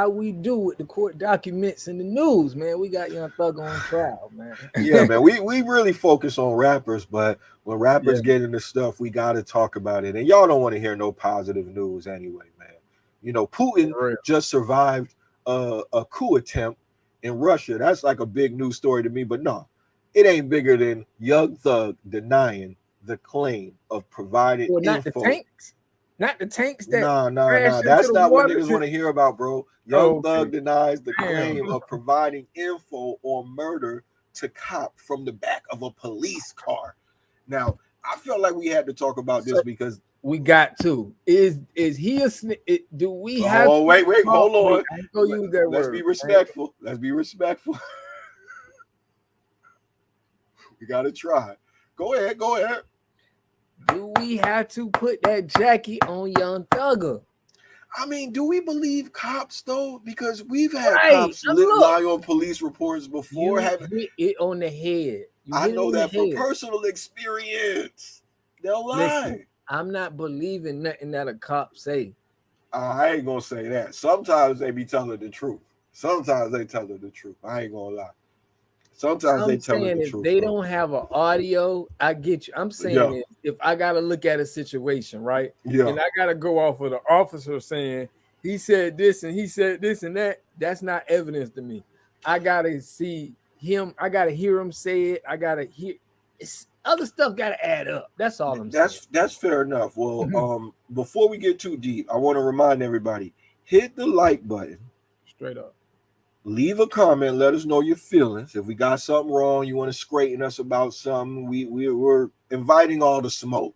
how we do with the court documents and the news, man. We got Young Thug on trial, man. Yeah, man. We really focus on rappers, but when rappers Yeah, get into stuff, we got to talk about it. And y'all don't want to hear no positive news anyway, man. You know, Putin for real. just survived a coup attempt in Russia. That's like a big news story to me, but no, it ain't bigger than Young Thug denying the claim of providing Well, info. not the tanks that Nah. crashed into That's the not what water. niggas want to hear about, bro. Young Oh, okay, Thug denies the damn. claim of providing info on murder to cop from the back of a police car. Now, I felt like we had to talk about this So because we got to. Is he a snitch? Do we have oh to? wait, Oh, hold wait, on. I ain't gonna use that Let's be word. I ain't respectful. Let's be respectful. We gotta try. Go ahead, go ahead. Do we have to put that jacket on Young Thugger? I mean, do we believe cops though? Because we've had Right. cops Look, lie on police reports before. you Have hit it on the head. You I hit it know on the that from head. personal experience. They'll Listen, lie. I'm not believing nothing that a cop say. I ain't gonna say that. Sometimes they be telling the truth. Sometimes they telling the truth. I ain't gonna lie. Sometimes they I'm telling saying the if truth, they bro. don't have an audio, I get you. I'm saying Yeah, if I gotta look at a situation, right? yeah. And I gotta go off of the officer saying he said this and he said this and that, that's not evidence to me. I gotta see him, I gotta hear him say it. I gotta hear it's other stuff gotta add up. That's all I'm saying. That's fair enough. Well, before we get too deep, I want to remind everybody: hit the like button, Straight up. leave a comment, let us know your feelings. If we got something wrong, you want to straighten us about something, we're inviting all the smoke.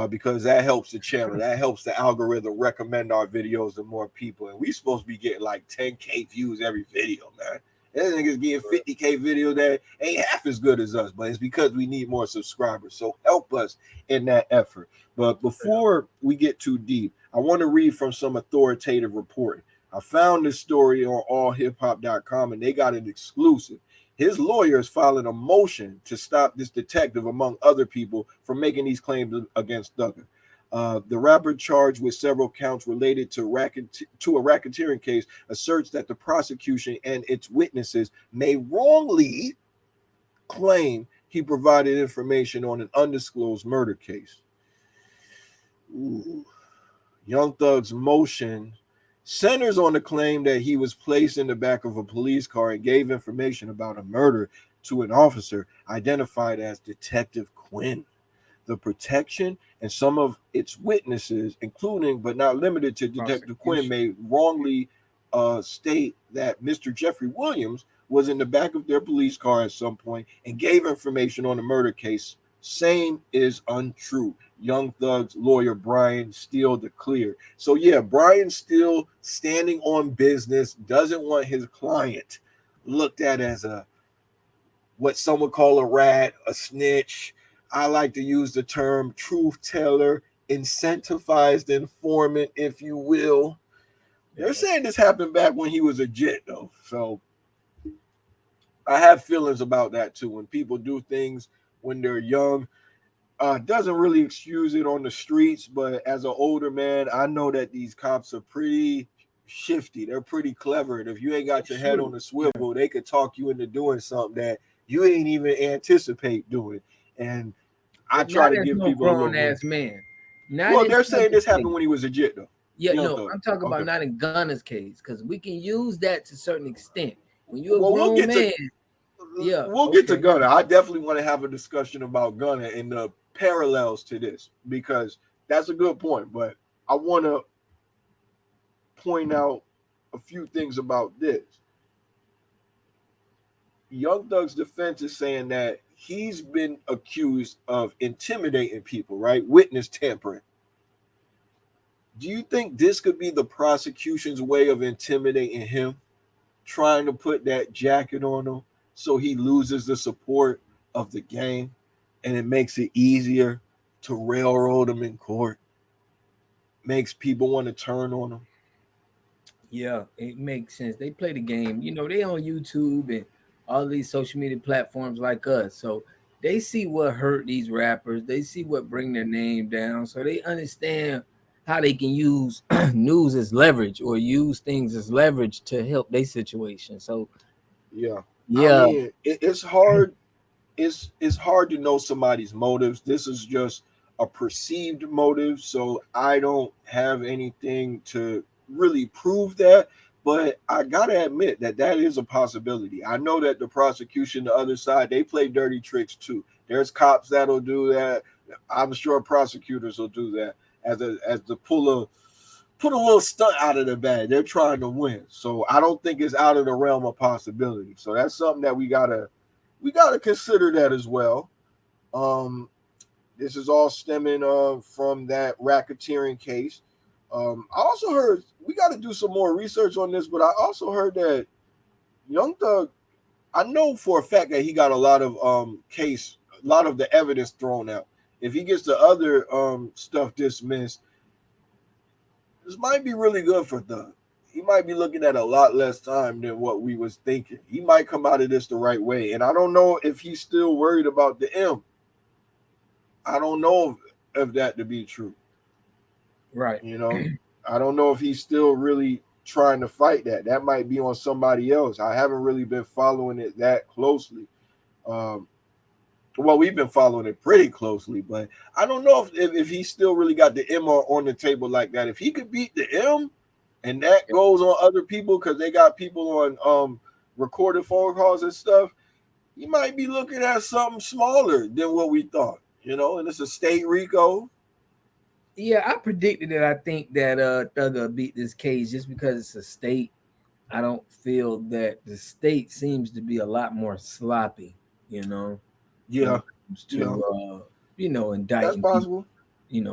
Because that helps the channel. That helps the algorithm recommend our videos to more people. And we supposed to be getting like 10K views every video, man. That niggas getting 50K video that ain't half as good as us, but it's because we need more subscribers. So help us in that effort. But before we get too deep, I want to read from some authoritative reporting. I found this story on allhiphop.com and they got an exclusive. His lawyer is filing a motion to stop this detective, among other people, from making these claims against Thugger. The rapper, charged with several counts related to a racketeering case, asserts that the prosecution and its witnesses may wrongly claim he provided information on an undisclosed murder case. Ooh. Young Thug's motion centers on the claim that he was placed in the back of a police car and gave information about a murder to an officer identified as Detective Quinn. The protection and some of its witnesses, including but not limited to Detective Quinn, Prosecution. may wrongly state that Mr. Jeffrey Williams was in the back of their police car at some point and gave information on the murder case. Same is untrue. Young Thug's lawyer Brian Steele declared. So yeah, Brian Steele, standing on business, doesn't want his client looked at as a what some would call a rat, a snitch. I like to use the term truth teller, incentivized informant, if you will. They're saying this happened back when he was a jit, though. So I have feelings about that too. When people do things when they're young, doesn't really excuse it on the streets, but as an older man, I know that these cops are pretty shifty. They're pretty clever. And if you ain't got your head on the Yeah. swivel, they could talk you into doing something that you ain't even anticipate doing. And I But try not to as give no people a grown little room. ass man. Not Well, in they're saying Thugger's this happened case. when he was a jit, though. Yeah, Young no, Thug. I'm talking Okay. about not in Gunna's case, because we can use that to a certain extent. When you're a Well, grown man, yeah, we'll get to okay. Gunna. I definitely want to have a discussion about Gunna and the parallels to this because that's a good point. But I want to point out a few things about this. Young Thug's defense is saying that he's been accused of intimidating people, right? Witness tampering. Do you think this could be the prosecution's way of intimidating him, trying to put that jacket on him so he loses the support of the gang and it makes it easier to railroad him in court? Makes people want to turn on him. Yeah, it makes sense. They play the game. They on YouTube and all these social media platforms like us. So they see what hurt these rappers. They see what bring their name down. So they understand. how they can use news as leverage or use things as leverage to help their situation. So Yeah. I yeah, mean, it's hard. It's hard to know somebody's motives. This is just a perceived motive, so I don't have anything to really prove that. But I gotta admit that that is a possibility. I know that the prosecution, the other side, they play dirty tricks too. There's cops that'll do that. I'm sure prosecutors will do that as to put a little stunt out of the bag. They're trying to win, so I don't think it's out of the realm of possibility. So that's something that we gotta consider that as well. Um, this is all stemming from that racketeering case. I also heard we got to do some more research on this, but I also heard that Young Thug. I know for a fact that he got a lot of a lot of the evidence thrown out. If he gets the other stuff dismissed, this might be really good for Thug. He might be looking at a lot less time than what we was thinking. He might come out of this the right way, and I don't know if he's still worried about the M. I don't know if that to be true. right. You know, I don't know if he's still really trying to fight that. That might be on somebody else. I haven't really been following it that closely. Um, well, we've been following it pretty closely, but I don't know if he still really got the M on the table like that. If he could beat the M, and that goes on other people because they got people on recorded phone calls and stuff, he might be looking at something smaller than what we thought. You know, and it's a state RICO. Yeah, I predicted that. I think that Thugger beat this case just because it's a state. I don't feel that the state seems to be a lot more sloppy, you know, when Yeah, it comes yeah, to that's indicting people, possible.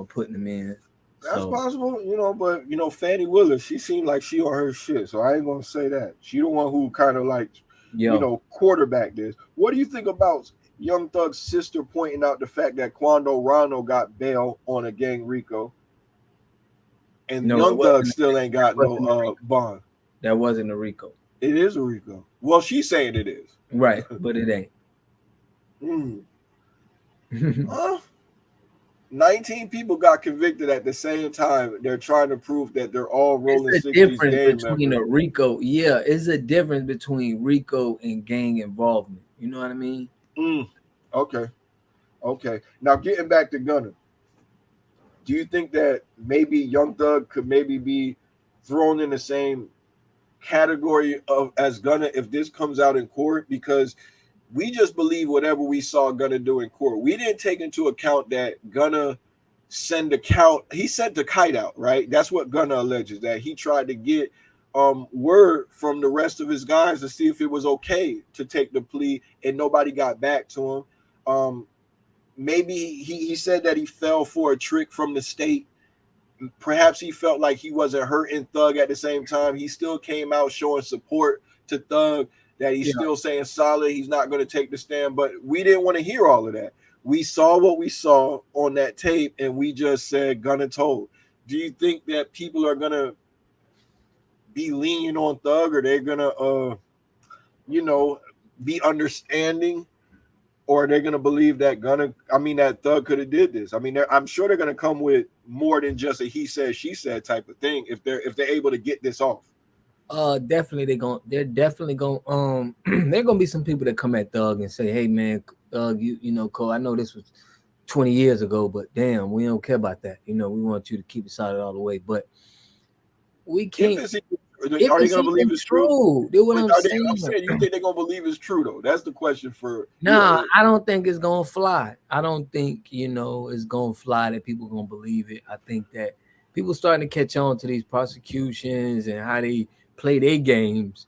putting them in. That's So possible, but Fannie Willis, she seemed like she on her shit, so I ain't gonna say that. She the one who kind of like, yo, quarterback this. What do you think about Young Thug's sister pointing out the fact that Quando Rondo got bail on a gang RICO, and no, it Young Thug wasn't. still ain't got no Wasn't a Rico. bond? That wasn't a Rico, It is a RICO. Well, she's saying it is. right? But it ain't. Hmm. Huh? 19 people got convicted at the same time. They're trying to prove that they're all Rolling It's a 60s difference gang between members. a Rico. Yeah, it's a difference between Rico and gang involvement. You know what I mean? Mm, okay. Okay. Now getting back to Gunna, do you think that maybe Young Thug could maybe be thrown in the same category of as Gunna if this comes out in court? Because we just believe whatever we saw Gunna do in court. We didn't take into account that Gunna he sent the kite out, right? That's what Gunna alleges, that he tried to get word from the rest of his guys to see if it was okay to take the plea, and nobody got back to him. Maybe he said that he fell for a trick from the state. Perhaps he felt like he wasn't hurting Thug at the same time. He still came out showing support to Thug, that he's Yeah. still saying solid, he's not going to take the stand. But we didn't want to hear all of that. We saw what we saw on that tape, and we just said Gunna told. Do you think that people are going to be lenient on Thug, or they're going to, you know, be understanding, or they're gonna believe that that Thug could have did this? I mean, I'm sure they're gonna come with more than just a he said she said type of thing if they're able to get this off. Definitely they're definitely going there gonna be some people that come at Thug and say, hey man, Thug, Cole, I know this was 20 years ago, but damn, we don't care about that. We want you to keep it solid all the way. But we If can't it's if Are they it's gonna believe even it's true? true. That's what But I'm are they? I'm saying. saying, you think they're gonna believe it's true though? That's the question for you. Nah, I don't think it's gonna fly. I don't think, it's gonna fly that people gonna believe it. I think that people starting to catch on to these prosecutions and how they play their games,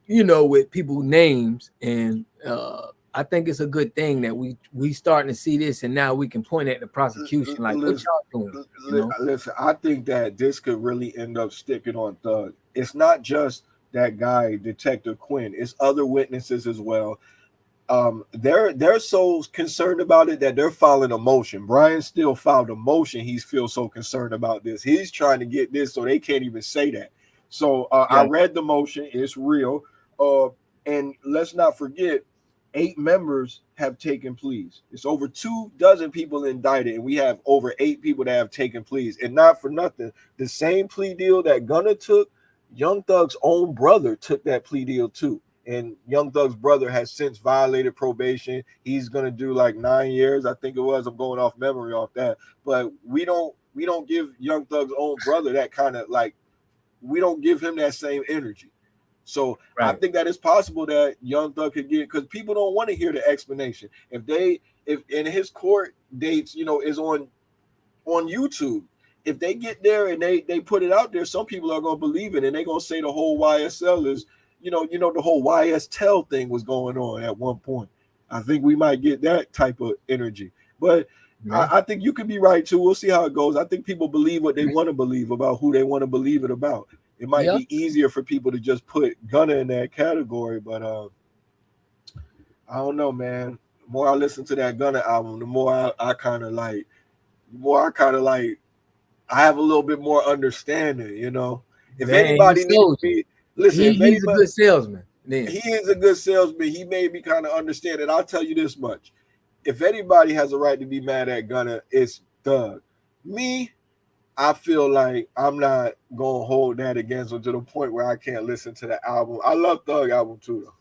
with people names. And I think it's a good thing that we starting to see this, and now we can point at the prosecution like, what Listen, y'all doing? listen. I think that this could really end up sticking on Thug. It's not just that guy, Detective Quinn. It's other witnesses as well. They're so concerned about it that they're filing a motion. Brian still filed a motion. He feels so concerned about this. He's trying to get this so they can't even say that. So I Yeah. read the motion. It's real. And let's not forget, 8 members have taken pleas. It's over 24 people indicted, and we have over 8 people that have taken pleas. And not for nothing, the same plea deal that Gunna took, Young Thug's own brother took that plea deal too. And Young Thug's brother has since violated probation. He's gonna do like 9 years, I think it was. I'm going off memory off that. But we don't give Young Thug's own brother that kind of like, we don't give him that same energy. So I Right. think that it's possible that Young Thug could get, because people don't want to hear the explanation. If in his court dates, is on YouTube, if they get there and they put it out there, some people are gonna believe it and they're gonna say the whole YSL is, the whole YSL thing was going on at one point. I think we might get that type of energy. But Yeah. I think you could be right too. We'll see how it goes. I think people believe what they want to believe about who they want to believe it about. It might Yeah. be easier for people to just put Gunna in that category, but I don't know, man. The more I listen to that Gunna album, the more I kind of like, I have a little bit more understanding. If Man, he anybody needs sold you. me, listen. If He's a anybody, good salesman. Then he is a good salesman. He made me kind of understand it. I'll tell you this much: if anybody has a right to be mad at Gunna, it's Thug. Me, I feel like I'm not gonna hold that against him to the point where I can't listen to the album. I love Thug album too, though.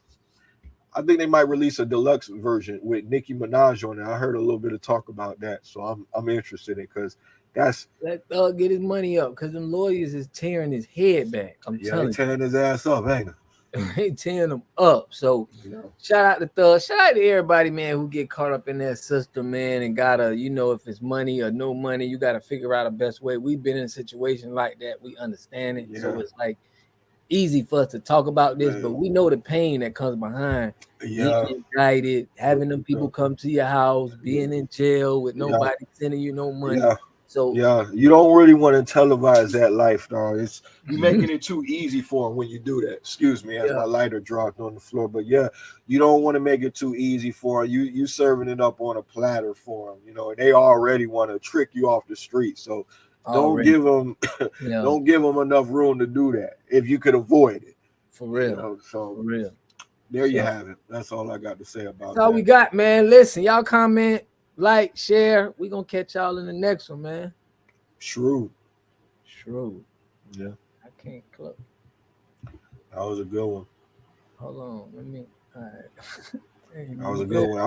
I think they might release a deluxe version with Nicki Minaj on it. I heard a little bit of talk about that, so I'm interested in it because that's let Thug get his money up because them lawyers is tearing his head back. I'm yeah, they telling tearing his ass up, ain't it? you, they tearing him up. So Yeah. shout out to Thug. Shout out to everybody, man, who get caught up in that system, man, and gotta, if it's money or no money, you gotta figure out a best way. We've been in a situation like that. We understand it. Yeah. So it's like easy for us to talk about this, but Man. we know the pain that comes behind Yeah. getting indicted, having them people come to your house, being in jail with Yeah. nobody sending you no money. Yeah. So Yeah, you don't really want to televise that life, dog. It's you making it too easy for them when you do that. Excuse me, as yeah, my lighter dropped on the floor. But yeah, you don't want to make it too easy for them. You serving it up on a platter for them. And they already want to trick you off the street. So don't already. give them Yeah, don't give them enough room to do that if you could avoid it. for real. So For real. there you So have it. That's all I got to say that's about all we that. got, man. Listen, y'all comment, like, share. We gonna catch y'all in the next one, man. True. Shrewd. Yeah, I can't close. that was a good one. Hold on. Let me all right. That was You a good? good one.